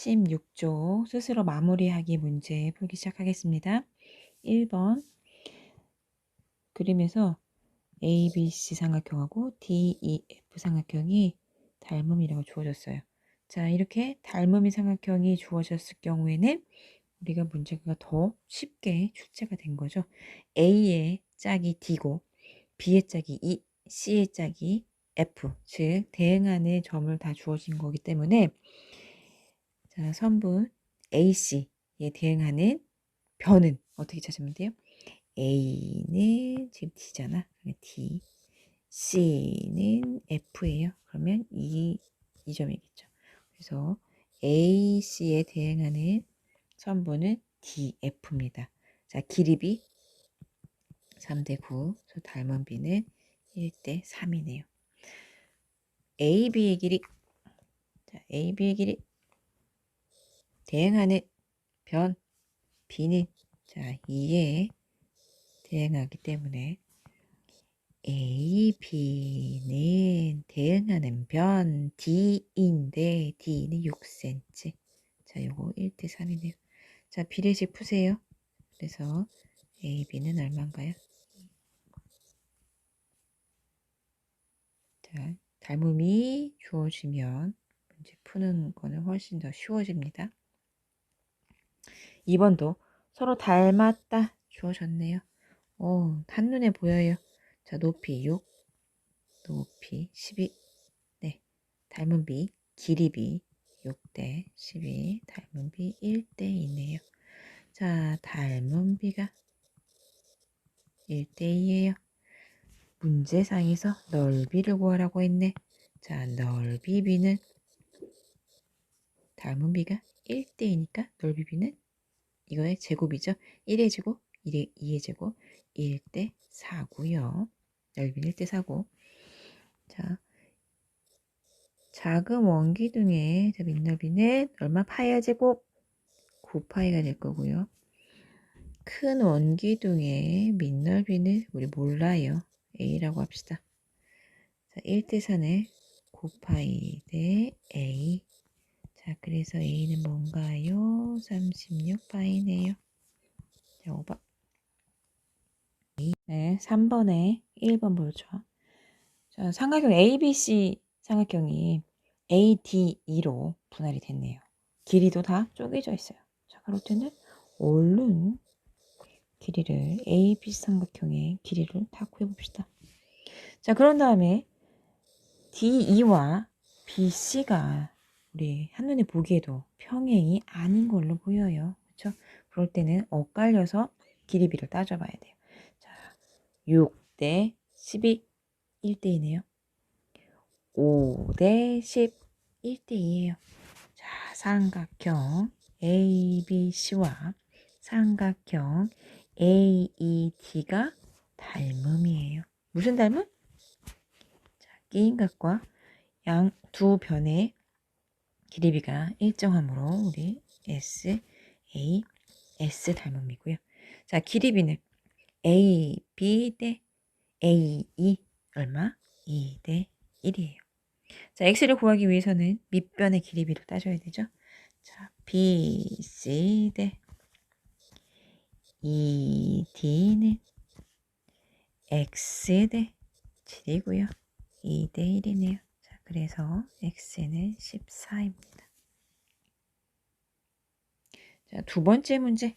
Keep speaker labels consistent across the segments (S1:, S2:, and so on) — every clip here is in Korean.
S1: 16쪽 스스로 마무리하기 문제 풀기 시작하겠습니다. 1번 그림에서 ABC 삼각형하고 DEF 삼각형이 닮음이라고 주어졌어요. 자, 이렇게 닮음이 삼각형이 주어졌을 경우에는 우리가 문제가 더 쉽게 출제가 된 거죠. A의 짝이 D고 B의 짝이 E, C의 짝이 F, 즉 대응하는 점을 다 주어진 거기 때문에 자, 선분 AC에 대응하는 변은 어떻게 찾으면 돼요? A는 지금 D잖아. D, C는 F예요. 그러면 이 점이겠죠. 그래서 AC에 대응하는 선분은 DF입니다. 자, 길이비 3대 9, 저 닮은 비는 1대 3이네요. AB의 길이, 자, AB의 길이 대응하는 변 B는 자 2에 대응하기 때문에 AB는 대응하는 변 D인데 D는 6cm. 자, 요거 1대 3이네요. 자, 비례식 푸세요. 그래서 AB는 얼마인가요? 자, 닮음이 주어지면 문제 푸는 거는 훨씬 더 쉬워집니다. 2번도 서로 닮았다 주어졌네요. 한눈에 보여요. 자, 높이 6, 높이 12. 네, 닮은 비, 길이 비 6대 12, 닮은 비 1대 2네요. 자, 닮은 비가 1대 2예요. 문제상에서 넓이를 구하라고 했네. 자, 넓이 비는 닮은 비가 1대 2니까 넓이 비는 이거의 제곱이죠. 1의 제곱, 2의 제곱, 1대 4고요. 넓이는 1대 4고. 자, 작은 원기둥의 밑넓이는 얼마? 파이의 제곱 9파이가 될 거고요. 큰 원기둥의 밑넓이는 우리 몰라요. A라고 합시다. 자, 1대 4는 9파이 대 A. 자, 그래서 A는 뭔가요? 36파이네요. 자, 5번. 네, 3번에 1번 보죠. 자, 삼각형 ABC 삼각형이 ADE로 분할이 됐네요. 길이도 다 쪼개져 있어요. 자, 그럴 때는 얼른 길이를 ABC 삼각형의 길이를 다 구해봅시다. 자, 그런 다음에 DE와 BC가 우리 한눈에 보기에도 평행이 아닌 걸로 보여요. 그렇죠? 그럴 때는 엇갈려서 길이비를 따져봐야 돼요. 자, 6대 12, 1대 2네요. 5대 10, 1대 2예요. 자, 삼각형 ABC와 삼각형 AED가 닮음이에요. 무슨 닮음? 자, 끼인각과 양 두 변의 길이비가 일정하므로 우리 S, A, S 닮음이고요. 자, 길이비는 A, B 대 A, E 얼마? 2 대 1이에요. 자, X를 구하기 위해서는 밑변의 길이비를 따져야 되죠. 자, B, C 대 E, D는 X 대 7이고요. 2 대 1이네요. 자, 그래서 X는 14입니다. 자, 두 번째 문제.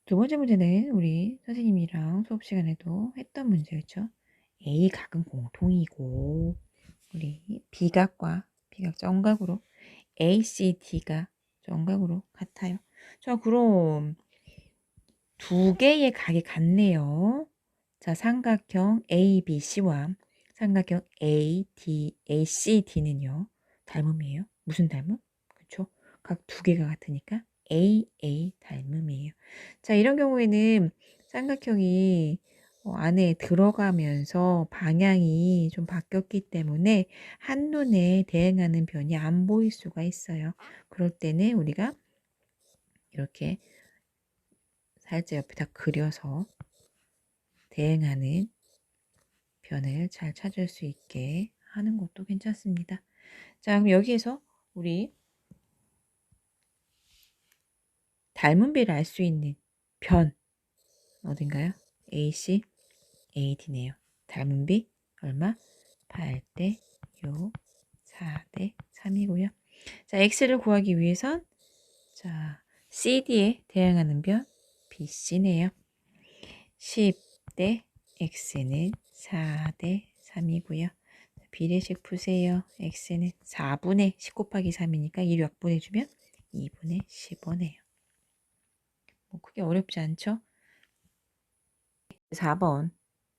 S1: 두 번째 문제는 우리 선생님이랑 수업 시간에도 했던 문제였죠. A 각은 공통이고 우리 B각과 B각 정각으로 ACD가 정각으로 같아요. 자, 그럼 두 개의 각이 같네요. 자, 삼각형 ABC와 삼각형 ACD는요. 닮음이에요. 무슨 닮음? 그렇죠? 각 두 개가 같으니까 AA 닮음이에요. 자, 이런 경우에는 삼각형이 안에 들어가면서 방향이 좀 바뀌었기 때문에 한눈에 대응하는 변이 안 보일 수가 있어요. 그럴 때는 우리가 이렇게 살짝 옆에다 그려서 대응하는 변을 잘 찾을 수 있게 하는 것도 괜찮습니다. 자, 그럼 여기에서 우리 닮은 비를 알 수 있는 변 어딘가요? AC, AD네요. 닮은 비 얼마? 8대 6, 4대 3이고요. 자, X를 구하기 위해선 자, CD에 대응하는 변 BC네요. 10대 X는 4대 3이고요. 비례식 푸세요. X는 4분의 10 곱하기 3이니까 1 약분해주면 2분의 15네요. 뭐 크게 어렵지 않죠? 4번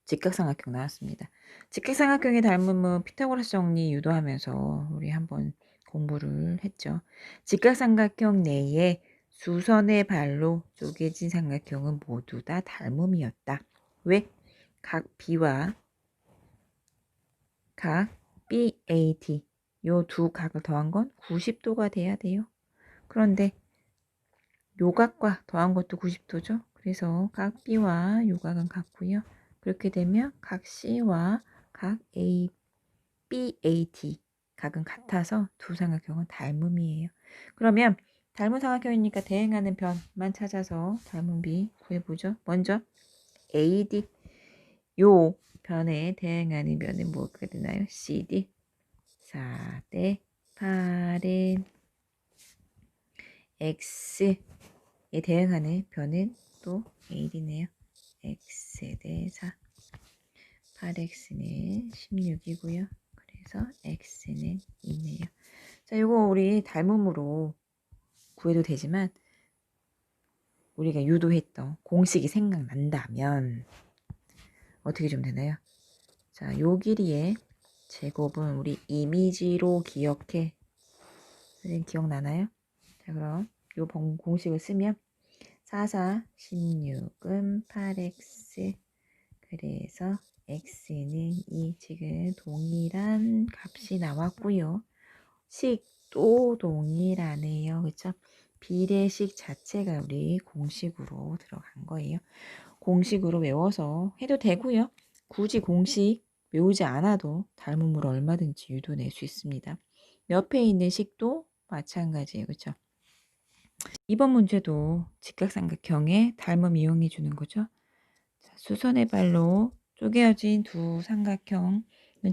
S1: 직각삼각형 나왔습니다. 직각삼각형의 닮음은 피타고라스 정리 유도하면서 우리 한번 공부를 했죠. 직각삼각형 내에 수선의 발로 쪼개진 삼각형은 모두 다 닮음이었다. 왜? 각 B와 각 BAD 요 두 각을 더한 건 90도가 돼야 돼요. 그런데 요 각과 더한 것도 90도죠. 그래서 각 B와 요 각은 같고요. 그렇게 되면 각 C와 각 BAD 각은 같아서 두 삼각형은 닮음이에요. 그러면 닮은 삼각형이니까 대응하는 변만 찾아서 닮은 B 구해보죠. 먼저 AD 요 변에 대응하는 변은 뭐가 되나요? CD 4대 8은 X에 대응하는 변은 또 AD네요. X 대 4 8X는 16이고요. 그래서 X는 2네요. 자, 이거 우리 닮음으로 구해도 되지만 우리가 유도했던 공식이 생각난다면 어떻게 좀 되나요? 자, 요 길이의 제곱은 우리 이미지로 기억해. 선생님 기억나나요? 자, 그럼 요 공식을 쓰면 4, 4, 16은 8X 그래서 X는 2 지금 동일한 값이 나왔고요. 식도 동일하네요. 그쵸? 비례식 자체가 우리 공식으로 들어간 거예요. 공식으로 외워서 해도 되고요. 굳이 공식 외우지 않아도 닮음으로 얼마든지 유도낼 수 있습니다. 옆에 있는 식도 마찬가지예요. 그렇죠? 이번 문제도 직각삼각형의 닮음 이용해 주는 거죠. 자, 수선의 발로 쪼개어진 두 삼각형은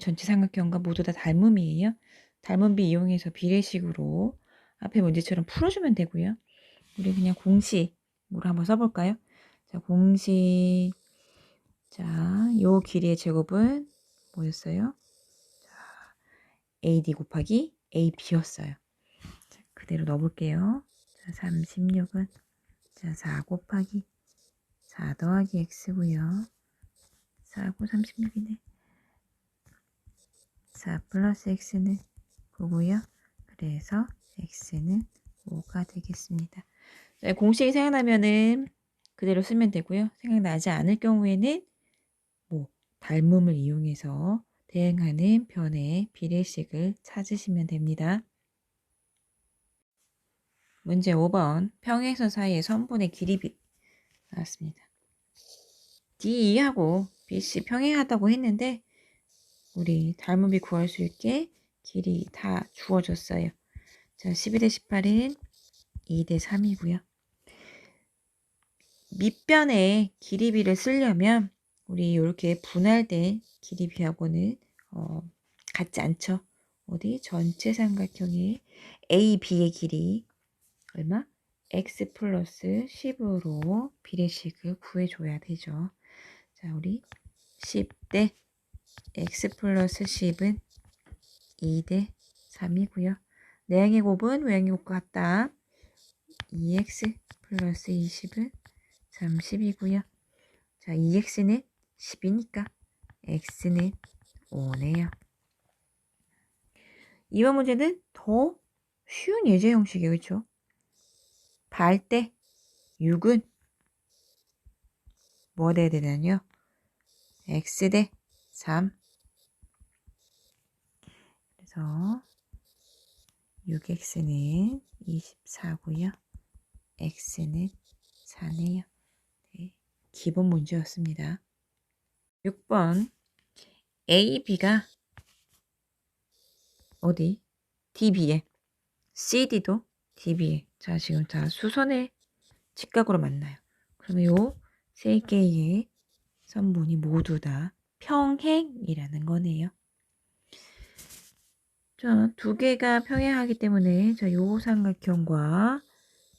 S1: 전체 삼각형과 모두 다 닮음이에요. 닮음비 이용해서 비례식으로 앞에 문제처럼 풀어주면 되고요. 우리 그냥 공식으로 한번 써볼까요? 자, 공식. 자, 요 길이의 제곱은 뭐였어요? 자, AD 곱하기 AB였어요. 자, 그대로 넣어볼게요. 자, 36은 자, 4 곱하기 4 더하기 X고요. 4고 36이네. 4 플러스 X는 9고요. 그래서 X는 5가 되겠습니다. 자, 공식이 생각나면은 그대로 쓰면 되고요. 생각나지 않을 경우에는 뭐 닮음을 이용해서 대응하는 변의 비례식을 찾으시면 됩니다. 문제 5번 평행선 사이의 선분의 길이 나왔습니다. D2하고 BC 평행하다고 했는데 우리 닮음비 구할 수 있게 길이 다 주어졌어요. 자, 12대 18은 2대 3이고요. 밑변에 길이비를 쓰려면 우리 이렇게 분할된 길이비하고는 같지 않죠. 어디? 전체 삼각형의 A, B의 길이 얼마? X 플러스 10으로 비례식을 구해줘야 되죠. 자, 우리 10대 X 플러스 10은 2대 3이고요. 내항의 곱은 외항의 곱과 같다. 2X 플러스 20은 30이고요. 자, 2X는 10이니까 X는 5네요. 이번 문제는 더 쉬운 예제 형식이에요. 그렇죠? 발대 6은 뭐 돼야 되냐요? X 대 3. 그래서 6X는 24고요. X는 4네요. 네, 기본 문제였습니다. 6번 A, B가 어디? DB에 CD도 DB에 자, 지금 다 수선의 직각으로 만나요. 그러면 요 세 개의 선분이 모두 다 평행이라는 거네요. 자, 두 개가 평행하기 때문에 자, 요 삼각형과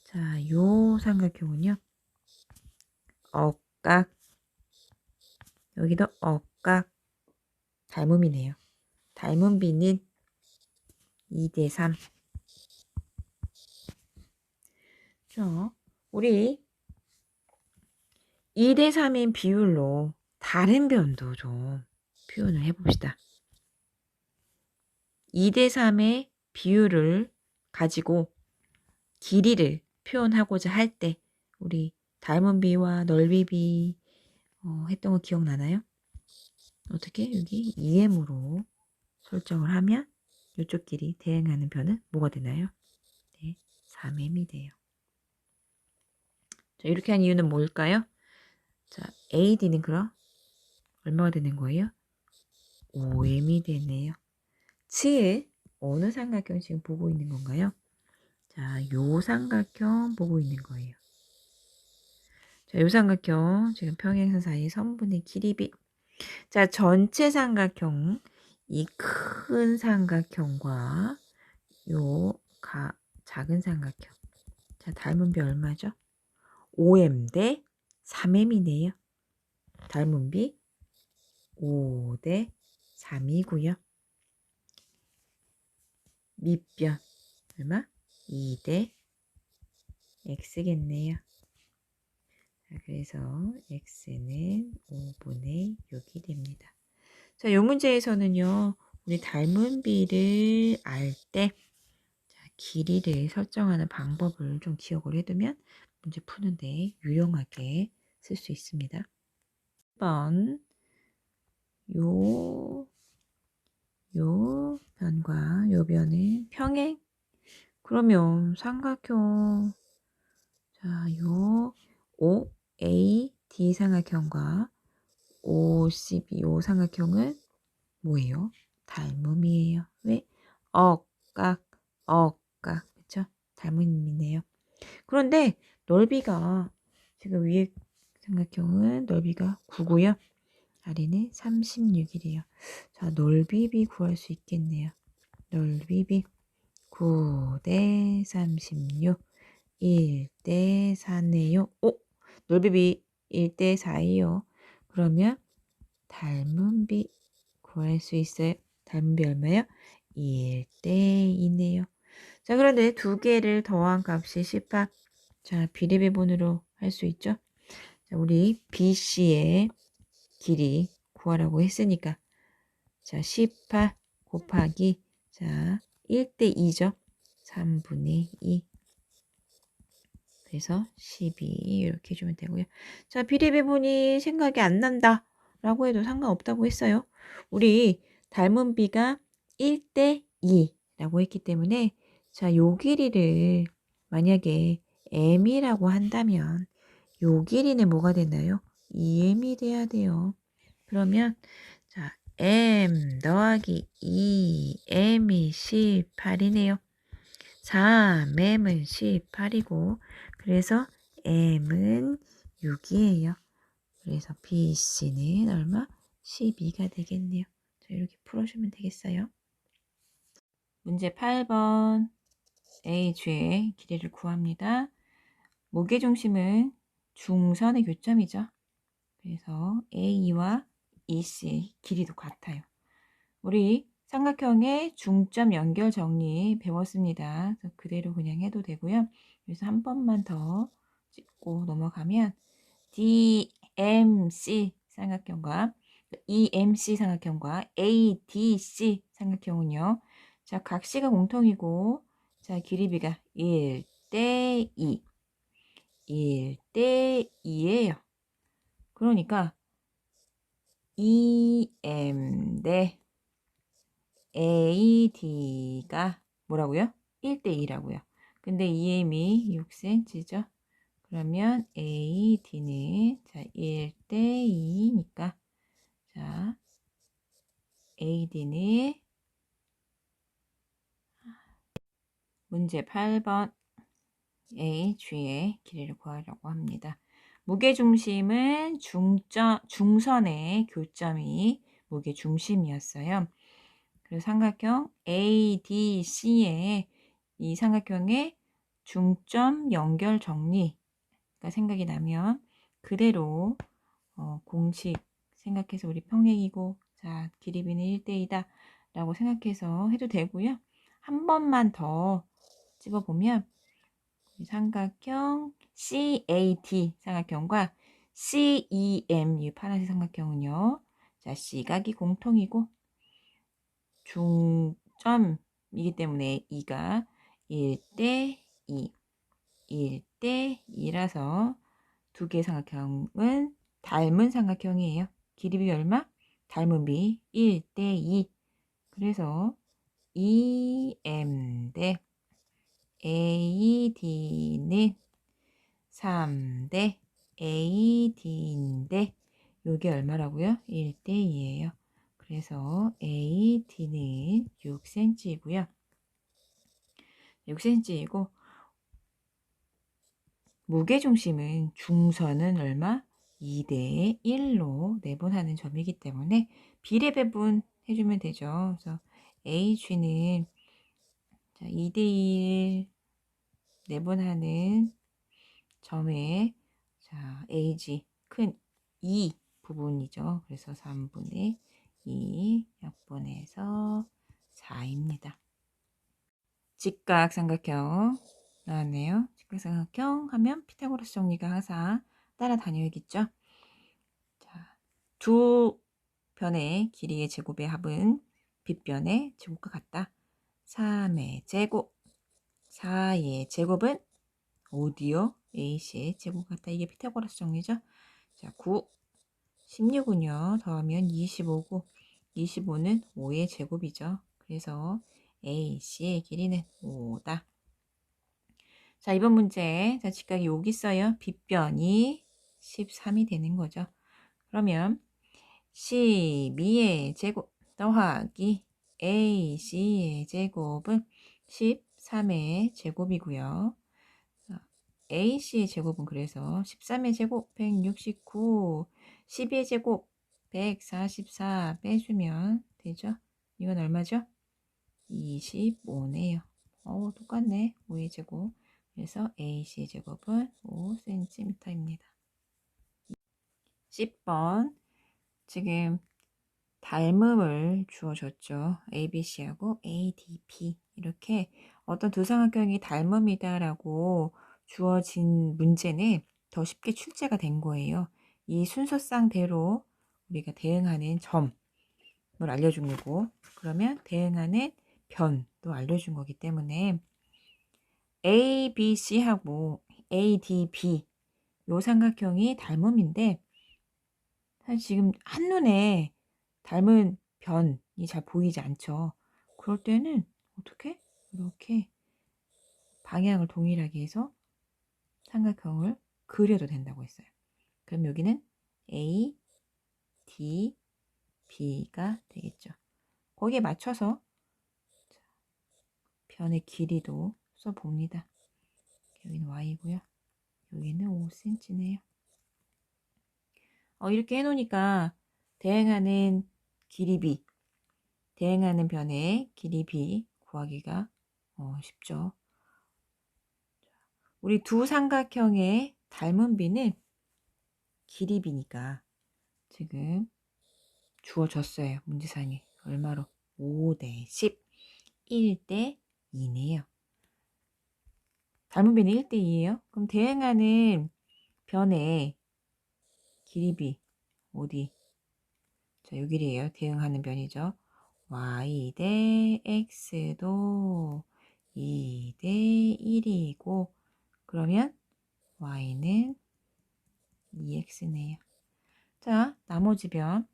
S1: 자, 요 삼각형은요. 억각. 여기도 억각. 닮음이네요. 닮은 비는 2대 3. 자, 우리 2대 3인 비율로 다른 변도 좀 표현을 해봅시다. 2대 3의 비율을 가지고 길이를 표현하고자 할 때 우리 닮은 비와 넓이 비 했던 거 기억나나요? 어떻게? 여기 2m으로 설정을 하면 이쪽 길이 대응하는 변은 뭐가 되나요? 네, 3m이 돼요. 자, 이렇게 한 이유는 뭘까요? 자, AD는 그럼 얼마가 되는 거예요? 5m이 되네요. 칠 어느 삼각형 지금 보고 있는 건가요? 자, 요 삼각형 보고 있는 거예요. 자, 요 삼각형 지금 평행선 사이 선분의 길이비. 자, 전체 삼각형 이 큰 삼각형과 요 작은 삼각형. 자, 닮은 비 얼마죠? 5m 대 3m이네요. 닮은 비 5 대 3이고요. 밑변 얼마? 2 대 x겠네요. 자, 그래서 x는 5분의 6이 됩니다. 자, 요 문제에서는요. 우리 닮은 비를 알 때 길이를 설정하는 방법을 좀 기억을 해두면 문제 푸는데 유용하게 쓸 수 있습니다. 1번 요 변과 요 변은 평행. 그러면 삼각형 자, 요 OAD 삼각형과 OCB 요 삼각형은 뭐예요? 닮음이에요. 왜? 억각 그쵸? 닮음이네요. 그런데 넓이가 지금 위에 삼각형은 넓이가 9고요. 아래는 36이래요. 자, 넓이비 구할 수 있겠네요. 넓이비 9 대 36 1 대 4네요. 오! 넓이비 1 대 4예요. 그러면 닮은 비 구할 수 있어요. 닮은 비 얼마요? 1 대 2네요. 자, 그런데 두 개를 더한 값이 18. 자, 비례배분으로 할 수 있죠? 자, 우리 BC의 길이 구하라고 했으니까 자, 18 곱하기 자, 1 대 2죠. 3분의 2. 그래서 12 이렇게 해주면 되고요. 자, 비례배분이 생각이 안 난다 라고 해도 상관없다고 했어요. 우리 닮은 비가 1 대 2라고 했기 때문에 자, 요 길이를 만약에 m이라고 한다면 요 길이는 뭐가 되나요? 2m이 돼야 돼요. 그러면 자, m 더하기 2m이 18이네요. 4m은 18이고 그래서 m은 6이에요. 그래서 BC는 얼마? 12가 되겠네요. 자, 이렇게 풀어주면 되겠어요. 문제 8번 AG의 길이를 구합니다. 무게중심은 중선의 교점이죠. 그래서 A와 EC 길이도 같아요. 우리 삼각형의 중점 연결 정리 배웠습니다. 그대로 그냥 해도 되고요. 그래서 한 번만 더 찍고 넘어가면 DMC 삼각형과 EMC 삼각형과 ADC 삼각형은요. 자, 각시가 공통이고 자, 길이비가 1 대 2. 1 대 2예요. 그러니까 EM 대 AD가 뭐라고요? 1 대 2라고요. 근데 EM이 6cm죠. 그러면 AD는 자, 1 대 2니까 자, AD는 문제 8번 A, G의 길이를 구하려고 합니다. 무게중심은 중선의 교점이 무게중심이었어요. 그래서 삼각형 ADC의 이 삼각형의 중점 연결 정리가 생각이 나면 그대로 공식 생각해서 우리 평행이고 자 길이비는 1대2다 라고 생각해서 해도 되고요. 한 번만 더 집어보면 삼각형 CAD 삼각형과 CEM 이 파란색 삼각형은요. 자 C각이 공통이고 중점이기 때문에 2가 1대2 1대2라서 두 개의 삼각형은 닮은 삼각형이에요. 길이비 얼마? 닮은 비 1대2 그래서 EM 대 AD는 3대 AD인데 요게 얼마라고요? 1대2예요. 그래서 AD는 6cm이고요. 6cm이고 무게중심은 중선은 얼마? 2대1로 내분하는 점이기 때문에 비례배분 해주면 되죠. 그래서 AG는 2대1 내분하는 점에 자, AG 큰 2 부분이죠. 그래서 3분의 2 약분해서 4입니다. 직각삼각형 나왔네요. 직각삼각형 하면 피타고라스 정리가 항상 따라다녀야겠죠. 자, 두 변의 길이의 제곱의 합은 빗변의 제곱과 같다. 3의 제곱, 4의 제곱은 어디요? AC의 제곱 같다. 이게 피타고라스 정리죠. 자, 9, 16은요. 더하면 25고 25는 5의 제곱이죠. 그래서 AC의 길이는 5다. 자, 이번 문제. 자, 직각이 여기 있어요. 빗변이 13이 되는 거죠. 그러면 12의 제곱 더하기 AC의 제곱은 13의 제곱이고요. AC의 제곱은 그래서 13의 제곱 169, 12의 제곱 144 빼주면 되죠. 이건 얼마죠? 25네요. 똑같네. 5의 제곱. 그래서 AC의 제곱은 5cm입니다. 10번. 지금 닮음을 주어줬죠. ABC하고 ADB. 이렇게 어떤 두 삼각형이 닮음이다라고 주어진 문제는 더 쉽게 출제가 된 거예요. 이 순서상대로 우리가 대응하는 점을 알려준 거고, 그러면 대응하는 변도 알려준 거기 때문에 ABC하고 ADB 요 삼각형이 닮음인데 사실 지금 한눈에 닮은 변이 잘 보이지 않죠. 그럴 때는 어떻게? 이렇게 방향을 동일하게 해서 삼각형을 그려도 된다고 했어요. 그럼 여기는 A, D, B가 되겠죠. 거기에 맞춰서 변의 길이도 써봅니다. 여기는 Y고요. 여기는 5cm네요. 이렇게 해놓으니까 대응하는 길이 B, 대응하는 변의 길이 B 구하기가 쉽죠. 우리 두 삼각형의 닮은 비는 길이 비니까 지금 주어졌어요. 문제상에. 얼마로? 5대 10, 1대 2네요. 닮은 비는 1대 2예요. 그럼 대응하는 변의 길이 비 어디? 자, 여기래요. 대응하는 변이죠. y 대 x도 2대 1이고 그러면 y는 2x네요. 자, 나머지 변.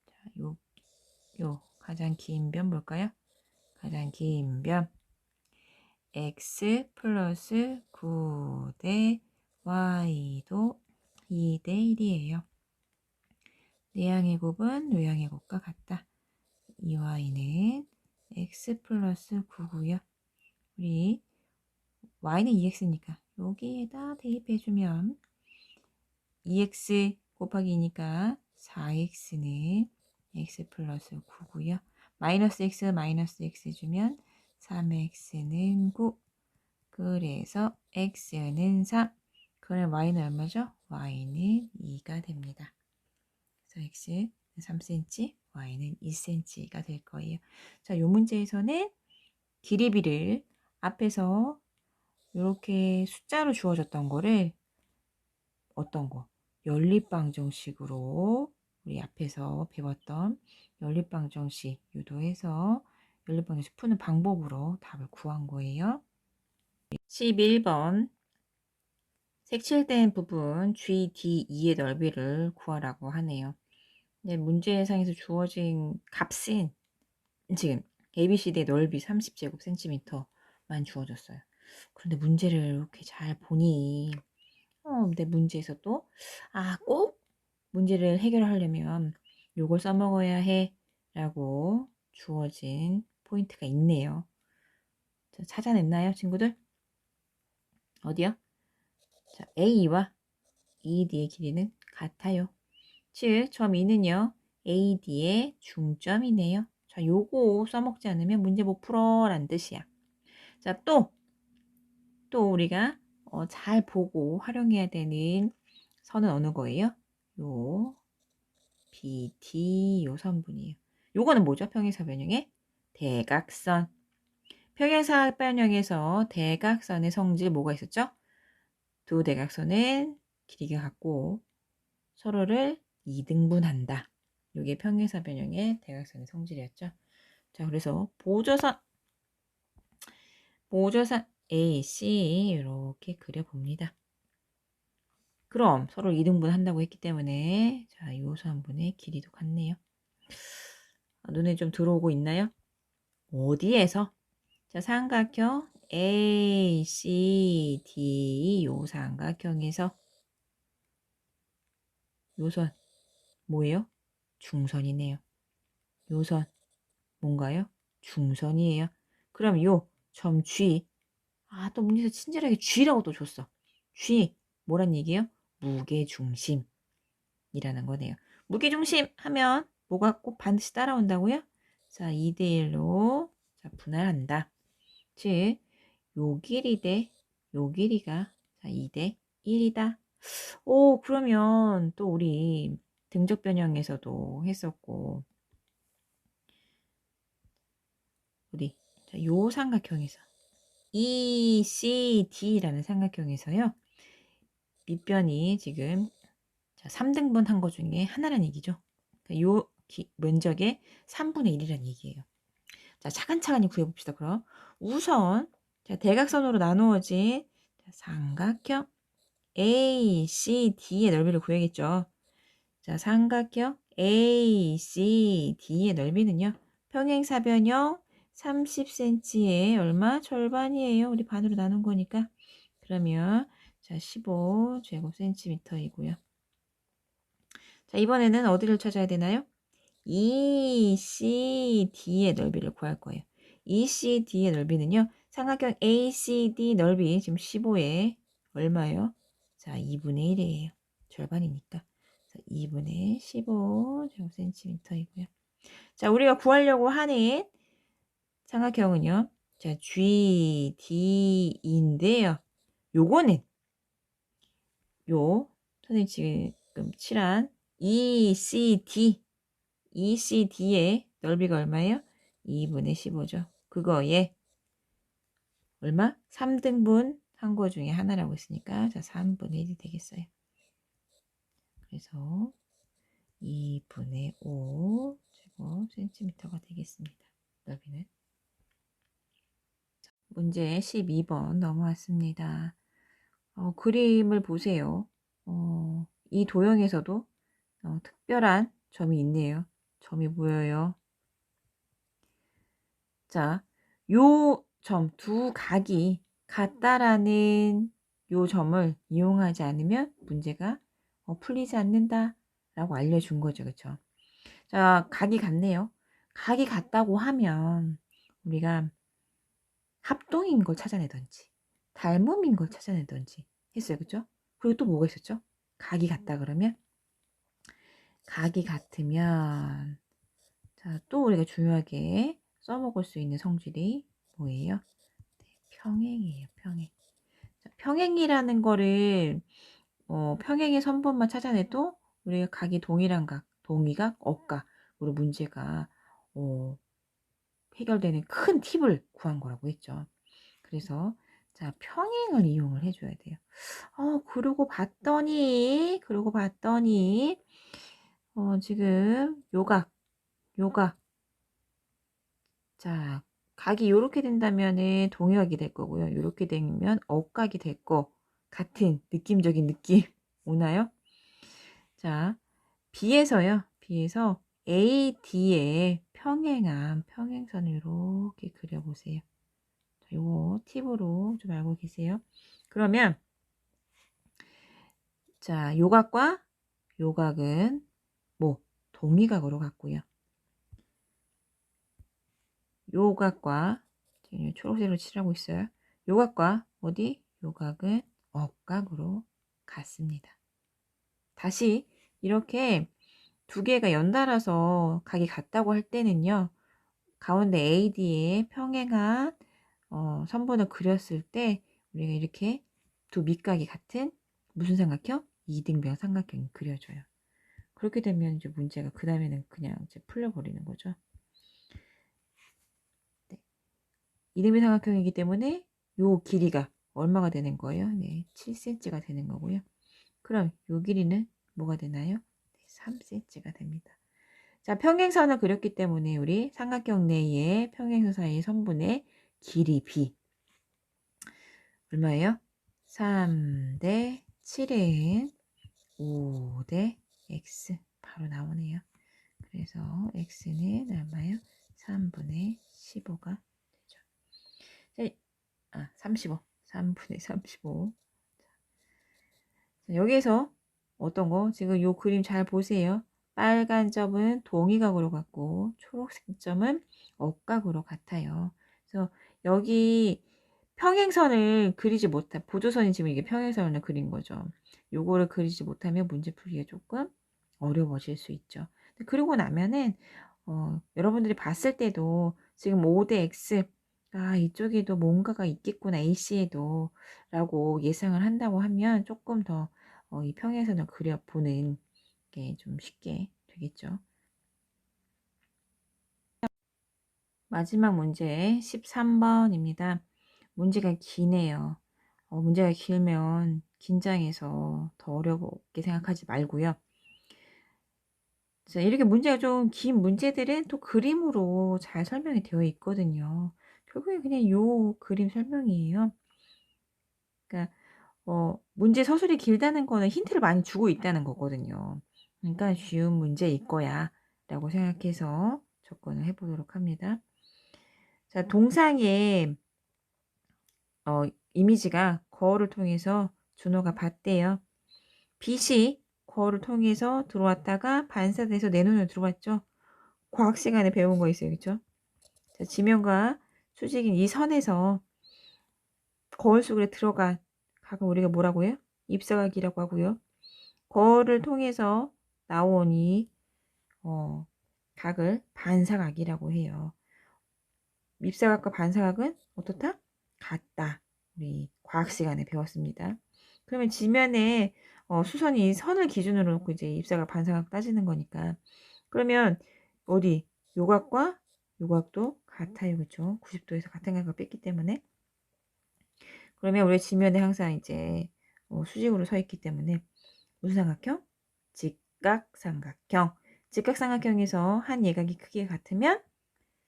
S1: 자, 요 가장 긴 변 볼까요? 가장 긴 변. x 플러스 9대 y도 2대 1이에요. 내향의 곱은 외향의 곱과 같다. 2y는 x 플러스 9고요. 우리 y는 2x니까 여기에다 대입해주면 2x 곱하기 2니까 4x는 x 플러스 9고요. 마이너스 x 주면 3x는 9. 그래서 x는 3. 그럼 y는 얼마죠? y는 2가 됩니다. 그래서 x는 3cm, y는 2cm가 될 거예요. 자, 이 문제에서는 길이비를 앞에서 이렇게 숫자로 주어졌던 거를 어떤 거? 연립방정식으로 우리 앞에서 배웠던 연립방정식 유도해서 연립방정식 푸는 방법으로 답을 구한 거예요. 11번 색칠된 부분 GD2의 넓이를 구하라고 하네요. 네, 문제상에서 주어진 값은 지금 ABCD의 넓이 30제곱센티미터만 주어졌어요. 그런데 문제를 이렇게 잘 보니 근데 문제에서 또 꼭 문제를 해결하려면 요걸 써먹어야 해 라고 주어진 포인트가 있네요. 자, 찾아냈나요, 친구들? 어디요? 자, A와 ED의 길이는 같아요. 즉, 점 2는요, AD의 중점이네요. 자, 요거 써먹지 않으면 문제 못 풀어 라는 뜻이야. 자, 또 우리가 잘 보고 활용해야 되는 선은 어느 거예요? 요 BD 요 선분이에요. 요거는 뭐죠? 평행사변형의 대각선. 평행사변형에서 대각선의 성질 뭐가 있었죠? 두 대각선은 길이가 같고 서로를 2등분한다. 이게 평행사변형의 대각선의 성질이었죠. 자, 그래서 보조선 AC 이렇게 그려봅니다. 그럼 서로 2등분 한다고 했기 때문에 자, 요 선분의 길이도 같네요. 눈에 좀 들어오고 있나요? 어디에서? 자, 삼각형 ACD 요 삼각형에서 요선 뭐예요? 중선이네요. 요선 뭔가요? 중선이에요. 그럼 요 점 G 또 문제에서 친절하게 G라고 또 줬어. G 뭐란 얘기예요? 무게중심이라는 거네요. 무게중심 하면 뭐가 꼭 반드시 따라온다고요? 자, 2대1로 분할한다. 즉, 요 길이 대 요 길이가 2대 1이다. 그러면 또 우리 등적 변형에서도 했었고 우리 요 삼각형에서 ECD라는 삼각형에서요. 밑변이 지금 3등분 한 거 중에 하나란 얘기죠. 요 면적의 3분의 1이란 얘기예요. 자, 차근차근히 구해봅시다. 그럼 우선 대각선으로 나누어진 삼각형 ACD의 넓이를 구해야겠죠. 자, 삼각형 ACD의 넓이는요. 평행사변형 30cm의 얼마? 절반이에요. 우리 반으로 나눈 거니까. 그러면 자, 15제곱센티미터이고요. 자, 이번에는 어디를 찾아야 되나요? ECD의 넓이를 구할 거예요. ECD의 넓이는요. 삼각형 ACD 넓이 지금 15에 얼마예요? 자, 2분의 1이에요. 절반이니까. 2분의 15제곱센티미터이고요. 자, 우리가 구하려고 하는 삼각형은요. 자, GD인데요. 요거는 선생님 지금 칠한 ECD의 넓이가 얼마예요? 2분의 15죠. 그거에 얼마? 3등분 한 거 중에 하나라고 했으니까 자, 3분의 1이 되겠어요. 그래서 2분의 5 제곱센티미터가 되겠습니다. 넓이는. 문제 12번 넘어왔습니다. 그림을 보세요. 이 도형에서도 특별한 점이 있네요. 점이 보여요. 자, 요 점, 두 각이 같다라는 요 점을 이용하지 않으면 문제가 풀리지 않는다 라고 알려준 거죠. 그쵸? 자, 각이 같네요. 각이 같다고 하면 우리가 합동인 걸 찾아내든지 닮음인 걸 찾아내든지 했어요. 그죠? 그리고 또 뭐가 있었죠? 각이 같다 그러면 각이 같으면 자, 또 우리가 중요하게 써먹을 수 있는 성질이 뭐예요? 네, 평행이에요. 평행. 자, 평행이라는 거를 평행의 선분만 찾아내도 우리가 각이 동일한 각, 동의각, 억각으로 문제가 해결되는 큰 팁을 구한 거라고 했죠. 그래서 자, 평행을 이용을 해줘야 돼요. 그러고 봤더니 지금 요각. 자, 각이 요렇게 된다면은 동요각이 될 거고요. 요렇게 되면 억각이 될 거 같은 느낌적인 느낌 오나요? 자, B에서 AD의 평행한 평행선을 이렇게 그려보세요. 자, 요거 팁으로 좀 알고 계세요. 그러면 자, 요각과 요각은 뭐 동의각으로 갔고요. 요각과 초록색으로 칠하고 있어요. 요각과 어디? 요각은 억각으로 갔습니다. 다시 이렇게 두 개가 연달아서 각이 같다고 할 때는요. 가운데 AD에 평행한 선분을 그렸을 때 우리가 이렇게 두 밑각이 같은 무슨 삼각형? 이등변 삼각형이 그려져요. 그렇게 되면 이제 문제가 그 다음에는 그냥 이제 풀려버리는 거죠. 네. 이등변 삼각형이기 때문에 요 길이가 얼마가 되는 거예요? 네, 7cm가 되는 거고요. 그럼 요 길이는 뭐가 되나요? 네, 3cm가 됩니다. 자, 평행선을 그렸기 때문에 우리 삼각형 내의 평행선 사이의 선분의 길이 B 얼마예요? 3 대 7은 5 대 X 바로 나오네요. 그래서 X는 얼마예요? 3분의 15가 되죠. 35. 3분의 35. 자, 여기에서 어떤 거? 지금 요 그림 잘 보세요. 빨간 점은 동의각으로 같고 초록색 점은 억각으로 같아요. 그래서 여기 평행선을 그리지 못한 보조선이 지금 이게 평행선을 그린 거죠. 요거를 그리지 못하면 문제 풀기가 조금 어려워질 수 있죠. 그리고 나면은 여러분들이 봤을 때도 지금 5대 X 이쪽에도 뭔가가 있겠구나 AC에도 라고 예상을 한다고 하면 조금 더 이 평행선을 그려보는 게 좀 쉽게 되겠죠. 마지막 문제 13번입니다. 문제가 기네요. 문제가 길면 긴장해서 더 어렵게 생각하지 말고요. 자, 이렇게 문제가 좀 긴 문제들은 또 그림으로 잘 설명이 되어 있거든요. 결국에 그냥 요 그림 설명이에요. 그러니까 문제 서술이 길다는 거는 힌트를 많이 주고 있다는 거거든요. 그러니까 쉬운 문제일 거야 라고 생각해서 접근을 해보도록 합니다. 자, 동상에 이미지가 거울을 통해서 준호가 봤대요. 빛이 거울을 통해서 들어왔다가 반사돼서 내 눈으로 들어왔죠. 과학 시간에 배운 거 있어요. 그렇죠? 자, 지면과 수직인 이 선에서 거울 속에 들어간 각을 우리가 뭐라고 해요? 입사각이라고 하고요. 거울을 통해서 나온 이 각을 반사각이라고 해요. 입사각과 반사각은 어떻다? 같다. 우리 과학 시간에 배웠습니다. 그러면 지면에 수선이 선을 기준으로 놓고 이제 입사각, 반사각 따지는 거니까. 그러면 어디 요각과 요각도 같아요, 그렇죠? 90도에서 같은 각을 뺐기 때문에. 그러면 우리 지면에 항상 이제 수직으로 서 있기 때문에 무슨 삼각형? 직각삼각형. 직각삼각형에서 한 예각이 크기가 같으면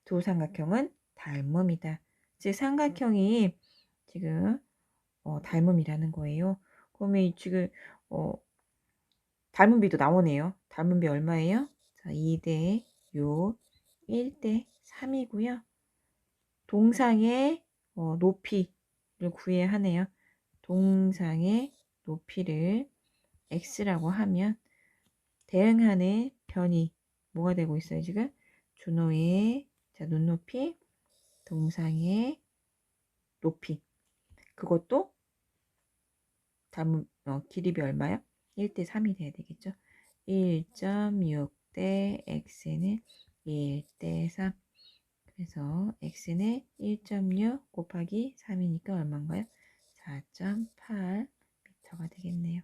S1: 두 삼각형은 닮음이다. 즉 삼각형이 지금 닮음이라는 거예요. 그러면 지금 닮음비도 나오네요. 닮음비 얼마예요? 자, 2대 6, 1대 3이고요. 동상의 높이를 구해야 하네요. 동상의 높이를 x라고 하면 대응하는 변이 뭐가 되고 있어요 지금? 준호의 자 눈높이, 동상의 높이. 그것도 다음 길이비 얼마요? 1대 3이 돼야 되겠죠. 1.6 대 x는 1대 3. 그래서 x는 1.6 곱하기 3이니까 얼마인가요? 4.8m가 되겠네요.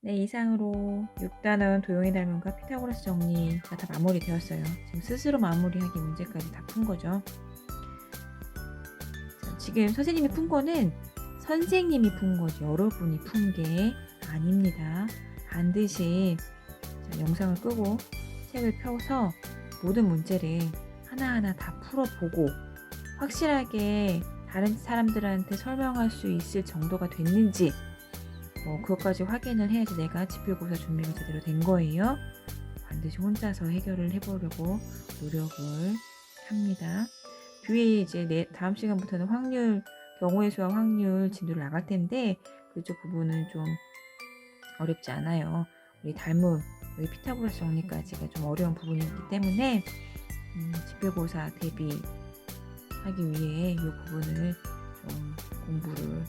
S1: 네, 이상으로 6단원 도형의 닮음과 피타고라스 정리가 다 마무리되었어요. 지금 스스로 마무리하기 문제까지 다 푼 거죠. 자, 지금 선생님이 푼 거는 선생님이 푼 거지 여러분이 푼 게 아닙니다. 반드시 자, 영상을 끄고 책을 펴서 모든 문제를 하나하나 다 풀어보고 확실하게 다른 사람들한테 설명할 수 있을 정도가 됐는지 그것까지 확인을 해야지 내가 지필고사 준비가 제대로 된 거예요. 반드시 혼자서 해결을 해보려고 노력을 합니다. 뒤에 이제 다음 시간부터는 확률, 경우의 수와 확률 진도를 나갈 텐데 그쪽 부분은 좀 어렵지 않아요. 우리 닮음, 우리 피타고라스 정리까지가 좀 어려운 부분이기 때문에 지필고사 대비하기 위해 이 부분을 좀 공부를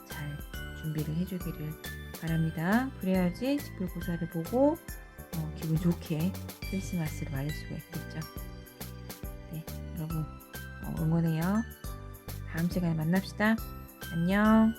S1: 잘 준비를 해주기를 바랍니다. 그래야지 지필고사를 보고 기분 좋게 크리스마스를 맞을 수가 있겠죠. 네, 여러분 응원해요. 다음 시간에 만납시다. 안녕.